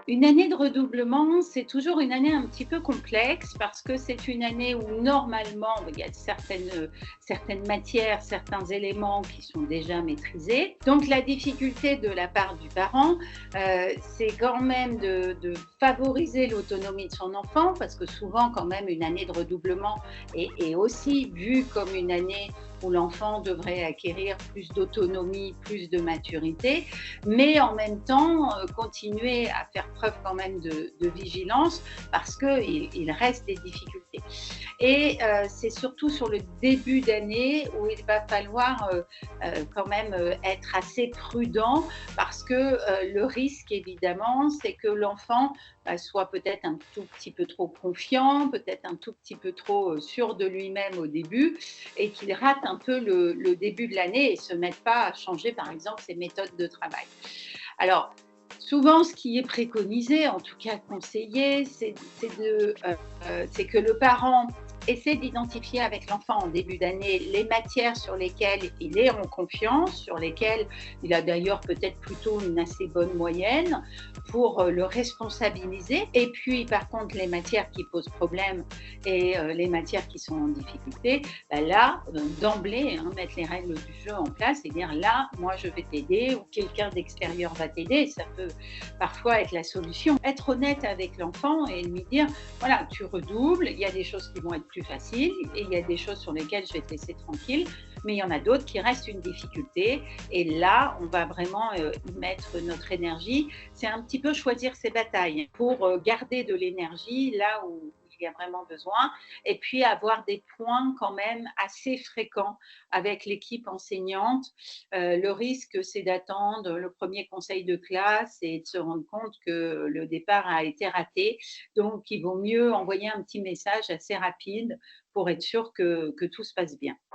Une année de redoublement, c'est toujours une année un petit peu complexe parce que c'est une année où normalement, il y a certaines matières, certains éléments qui sont déjà maîtrisés. Donc la difficulté de la part du parent, c'est quand même de favoriser l'autonomie de son enfant parce que souvent quand même une année de redoublement est aussi vue comme une année où l'enfant devrait acquérir plus d'autonomie, plus de maturité, mais en même temps, continuer à faire preuve quand même de vigilance parce qu'il reste des difficultés. Et c'est surtout sur le début d'année où il va falloir quand même être assez prudent parce que le risque, évidemment, c'est que l'enfant soit peut-être un tout petit peu trop confiant, peut-être un tout petit peu trop sûr de lui-même au début et qu'il rate un peu le début de l'année et se mette pas à changer, par exemple, ses méthodes de travail. Alors, souvent, ce qui est préconisé, en tout cas conseillé, c'est que le parent essaie d'identifier avec l'enfant en début d'année les matières sur lesquelles il est en confiance, sur lesquelles il a d'ailleurs peut-être plutôt une assez bonne moyenne, pour le responsabiliser. Et puis, par contre, les matières qui posent problème et les matières qui sont en difficulté, ben là, d'emblée, mettre les règles du jeu en place et dire là, moi, je vais t'aider ou quelqu'un d'extérieur va t'aider. Ça peut parfois être la solution. Être honnête avec l'enfant et lui dire voilà, tu redoubles, il y a des choses qui vont être plus faciles et il y a des choses sur lesquelles je vais te laisser tranquille, mais il y en a d'autres qui restent une difficulté. Et là, on va vraiment y mettre notre énergie. C'est un petit peu choisir ses batailles pour garder de l'énergie là où il y a vraiment besoin et puis avoir des points quand même assez fréquents avec l'équipe enseignante. Le risque, c'est d'attendre le premier conseil de classe et de se rendre compte que le départ a été raté. Donc, il vaut mieux envoyer un petit message assez rapide pour être sûr que tout se passe bien.